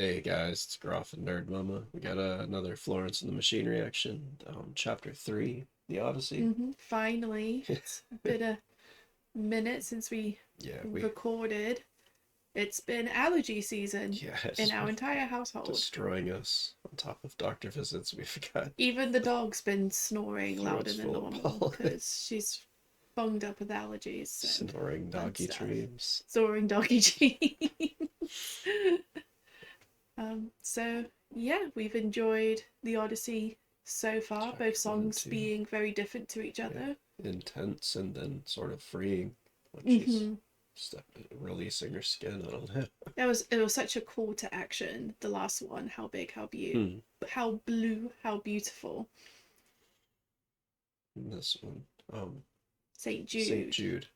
Hey guys, it's Groff and Nerd Mama. We got another Florence and the Machine reaction. Chapter 3, The Odyssey. Finally, it's been a minute since we Yeah, recorded. It's been allergy season it's in our entire household. destroying us. On top of doctor visits, we've got Even the dog's been snoring louder throats than full of normal pollen, because she's bunged up with allergies and snoring fun doggy stuff. dreams. Soaring doggy jeans. So yeah, we've enjoyed the Odyssey so far, both Chapter 1 and songs 2. being very different to each Yeah, other. intense and then sort of freeing when she's Mm-hmm. releasing her skin. I don't know. It was such a call to action. The last one, how big, how blue, how beautiful. And this one, Saint St. Jude. Jude.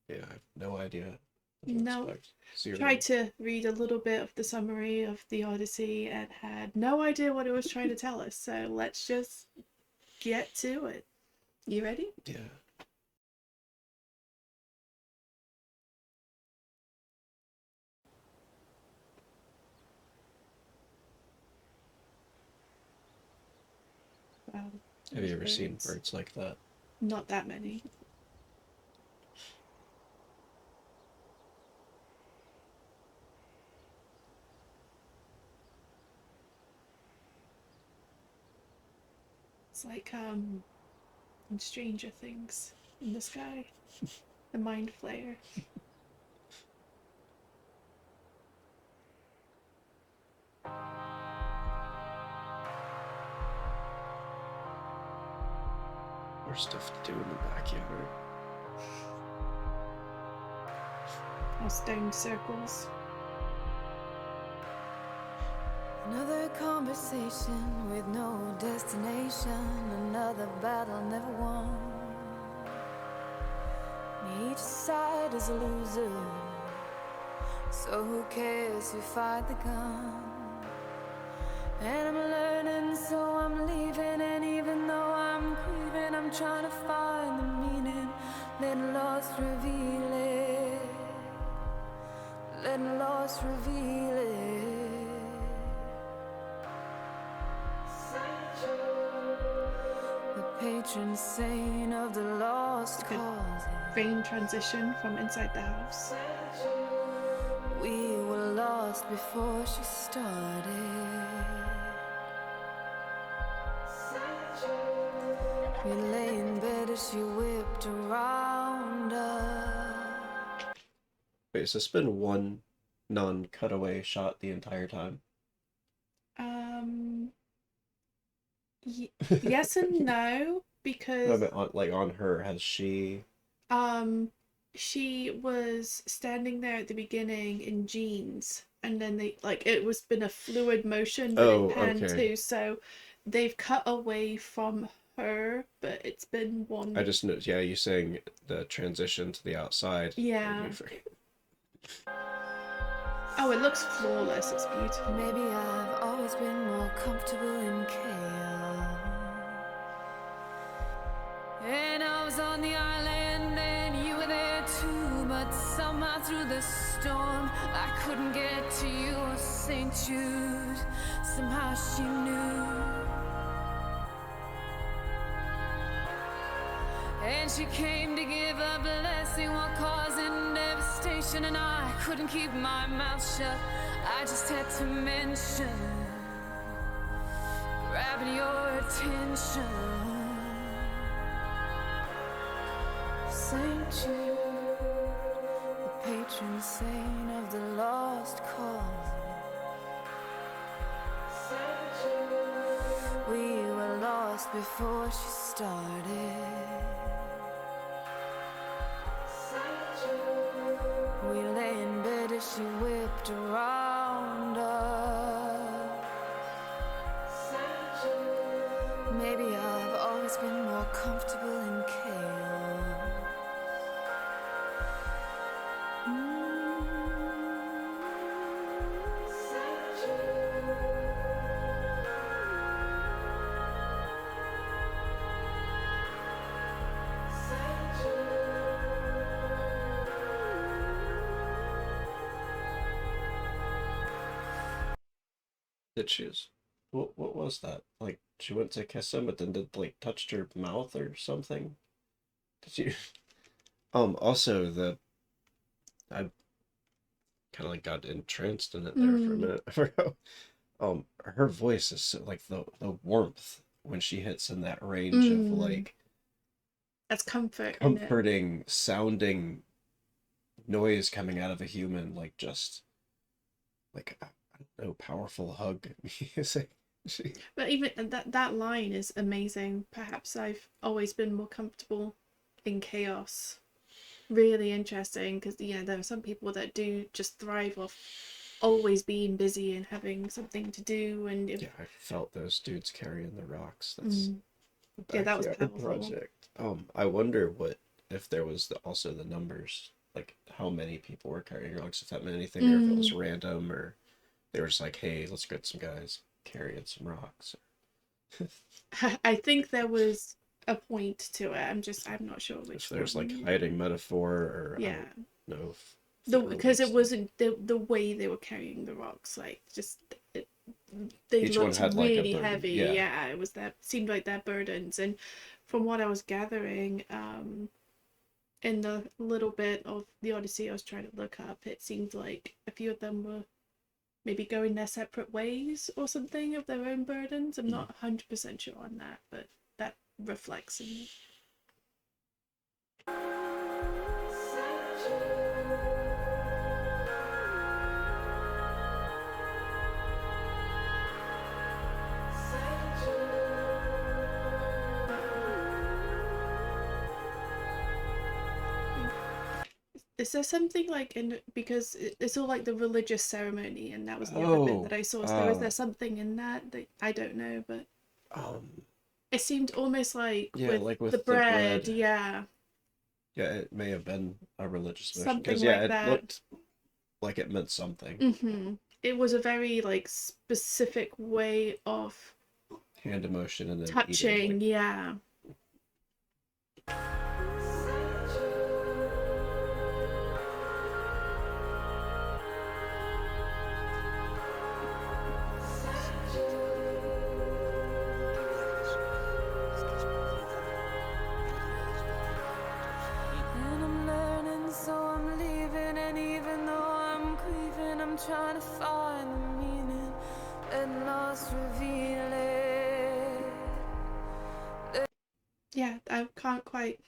Yeah, I have no idea what to No, expect. Zero. tried to read a little bit of the summary of the Odyssey and had no idea what it was trying to tell us. So let's just get to it. You ready? Yeah. Wow. Have you ever seen Birds. birds like that? Not that many. It's like in Stranger Things in the sky. The mind flayer. Or stuff to do in the backyard. Our stone circles. Another conversation with no destination, another battle never won. Each side is a loser, so who cares who fired the gun? And I'm learning, so I'm leaving, and even though I'm grieving, I'm trying to find the meaning. Let loss reveal it. Let loss reveal it. The patron saint of the lost cause. Rain transition from inside the house. We were lost before she started. We lay in bed as she whipped around us. Wait, so it's been one non-cutaway shot the entire time? Um, yes and no, No, because but on her, has she... um she was standing there at the beginning in jeans, and then it was been a fluid motion, but it Oh, panned okay. too, so they've cut away from her, but it's been one. I just noticed, yeah, you saying the transition to the outside. Yeah. Oh, it looks flawless. It's beautiful. Maybe I've always been more comfortable in chaos. And I was on the island and you were there too, but somehow through the storm I couldn't get to you, St. Jude. Somehow she knew. And she came to give a blessing while causing devastation, and I couldn't keep my mouth shut. I just had to mention grabbing your attention. Saint Jude, the patron saint of the lost cause. We were lost before she started. We lay in bed as she whipped around us. Maybe I've always been more comfortable in chaos. Did she? What was that? Like she went to kiss him, but then did like touched her mouth or something? Did you? Also I kind of like got entranced in it there for a Mm, minute. I forgot. Her voice is so, like the warmth when she hits in that range of mm. like That's comfort in it. comforting sounding noise coming out of a human, like just like I don't know, powerful hug music. She, But even that line is amazing. Perhaps I've always been more comfortable in chaos. Really interesting because there are some people that do just thrive off always being busy and having something to do. And if yeah, I felt those dudes carrying the rocks. That's mm, the yeah, that was backyard powerful. project. I wonder what if there was also the numbers, like how many people were carrying rocks, if that meant anything, or if it was Mm, random, or they were just like, hey, let's get some guys carrying some rocks. I think there was a point to it. I'm not sure If which there's like one. hiding metaphor, or I Yeah, don't know if it because it relates to. wasn't the way they were carrying the rocks. Like just it, they Each one looked had like a really burden. heavy. Yeah. Yeah, it was that seemed like their burdens. And from what I was gathering, in the little bit of the Odyssey I was trying to look up, it seemed like a few of them were maybe going their separate ways or something of their own burdens. I'm not 100% sure on that, but that reflects in it. Is there something like in because it's all like the religious ceremony, and that was the other bit that Oh, I saw. So is there something in that I don't know, but um, it seemed almost like yeah, with like the with the bread, bread. yeah, Yeah, it may have been a religious mission something because yeah, like it that. looked like it meant something. It was a very like specific way of Hand emotion and then eating like touching, yeah. And I'm learning, so I'm leaving. And even though I'm grieving, I'm trying to find the meaning and lost reveal it. Yeah, I can't quite.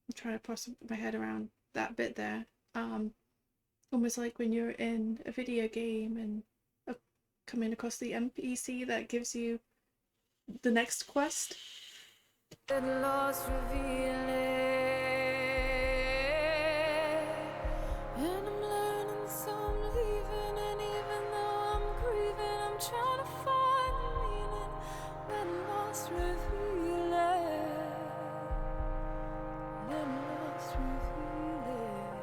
I'm trying to process my head around that bit there. Um, Almost like when you're in a video game and coming across the NPC that gives you the next quest. And lost reveal it. And I'm learning, so I'm leaving. And even though I'm grieving, I'm trying to find the meaning that lost reveal it. That lost reveal it.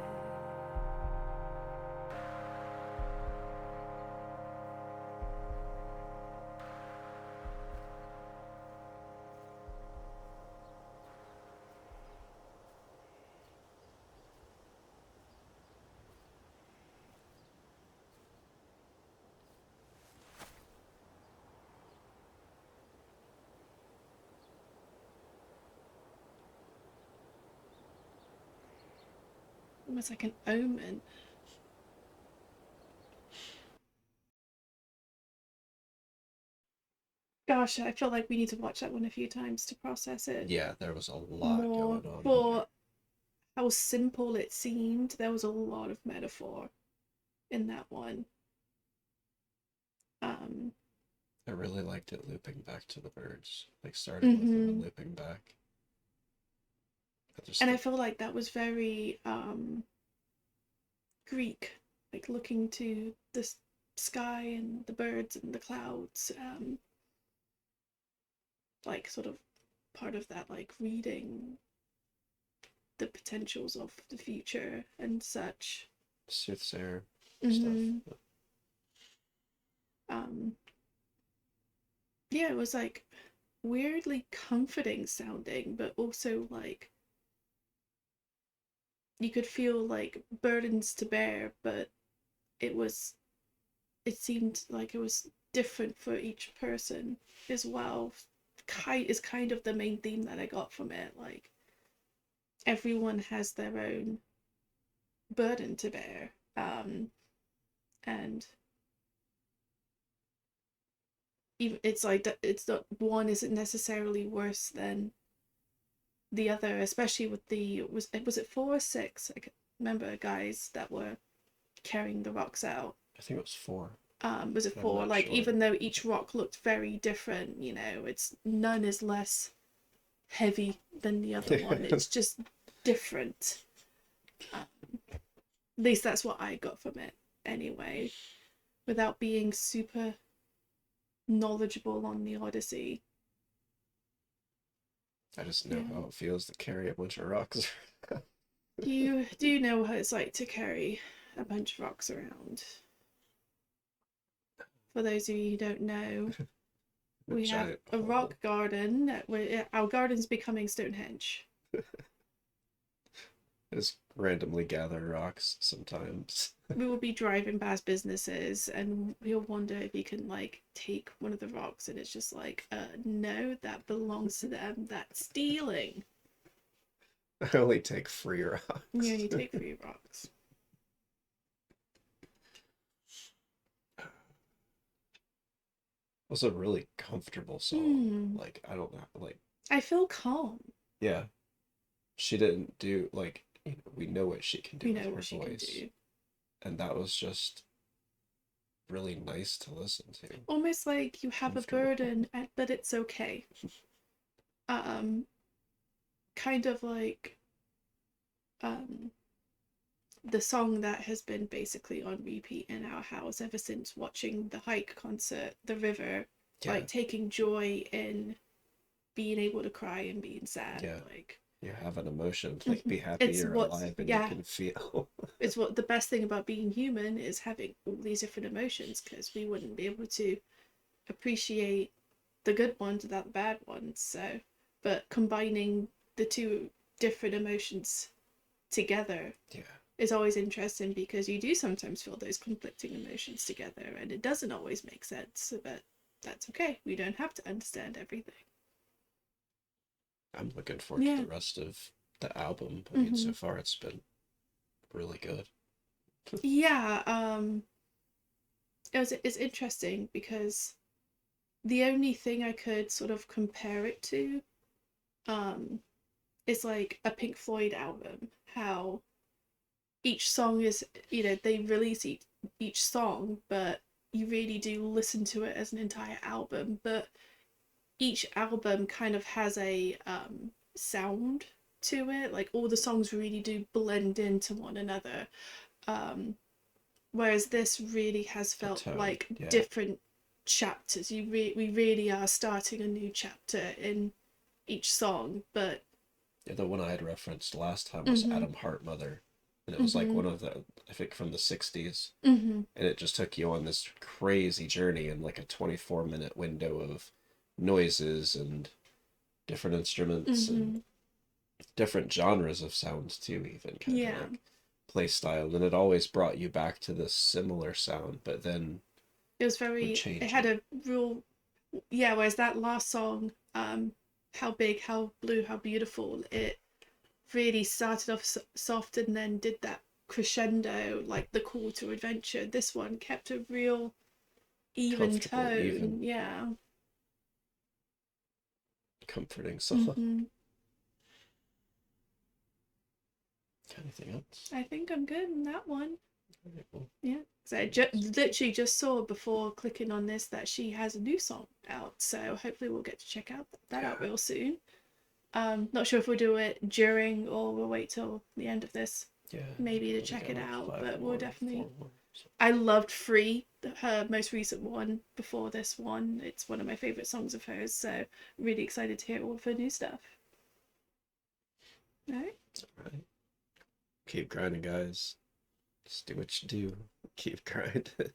Almost like an omen. Gosh, I feel like we need to watch that one a few times to process it yeah, there was a lot more. going on in there. For how simple it seemed, there was a lot of metaphor in that one. Um, I really liked it looping back to the birds, like starting with them and mm-hmm. looping back. I just And I feel like that was very Greek, like looking to the sky and the birds and the clouds, like sort of part of that, like reading the potentials of the future and such. soothsayer stuff. Mm-hmm. Um, yeah, it was like weirdly comforting sounding, but also like you could feel like burdens to bear, but it seemed like it was different for each person as well. Is kind of the main theme that I got from it. Like, everyone has their own burden to bear, and even it's like that. It's not one isn't necessarily worse than the other, especially with the was it 4 or 6? I can't remember, guys that were carrying the rocks out. I think it was 4. Was it I'm 4? not Like, sure. even though each rock looked very different, you know, it's none is less heavy than the other one. It's just different. At least that's what I got from it anyway, without being super knowledgeable on the Odyssey. I just know Yeah. how it feels to carry a bunch of rocks. Do you know what it's like to carry a bunch of rocks around? For those of you who don't know, we have giant a hole. rock garden. Our garden's becoming Stonehenge. I just randomly gather rocks sometimes. We will be driving past businesses and we'll wonder if you can like take one of the rocks, and it's just like, no, that belongs to them. That's stealing. I only take free rocks. You only take free rocks. It was a really comfortable song. Like, I don't know, like, I feel calm. yeah. She didn't do, like, you know, we know what she can do We with know her what she can voice. do. And that was just really nice to listen to. Almost like you have a burden, but it's okay. Kind of like the song that has been basically on repeat in our house ever since watching the Hike concert, The River. Yeah. Like, taking joy in being able to cry and being sad. Yeah. Like, You have an emotion, like, be happy it's you're alive and you can feel. It's what the best thing about being human is, having all these different emotions, because we wouldn't be able to appreciate the good ones without the bad ones. So, but combining the two different emotions together is always interesting, because you do sometimes feel those conflicting emotions together and it doesn't always make sense, but that's okay. We don't have to understand everything. I'm looking forward to the rest of the album. I mean, so far it's been really good. It's interesting because the only thing I could sort of compare it to is like a Pink Floyd album, how each song is, you know, they release each song, but you really do listen to it as an entire album, but each album kind of has a sound to it. Like, all the songs really do blend into one another, whereas this really has felt like different chapters. We really are starting a new chapter in each song. But yeah, the one I had referenced last time was Adam Hart Mother, and it was like one of the, I think, from the 60s, and it just took you on this crazy journey in like a 24-minute window of noises and different instruments and different genres of sounds too, even kind of like play style, and it always brought you back to this similar sound, but then it was very, it had a real, whereas that last song, How Big, How Blue, How Beautiful, it really started off soft and then did that crescendo, like the call to adventure. This one kept a real even tone. Comforting song. Anything else? I think I'm good in that one. Yeah, so I literally just saw before clicking on this that she has a new song out, so hopefully we'll get to check that out real soon. Not sure if we'll do it during or we'll wait till the end of this, maybe to check it out, but we'll definitely. I loved Free, her most recent one before this one. It's one of my favorite songs of hers, so really excited to hear all of her new stuff. All right. Keep grinding, guys. Just do what you do. Keep grinding.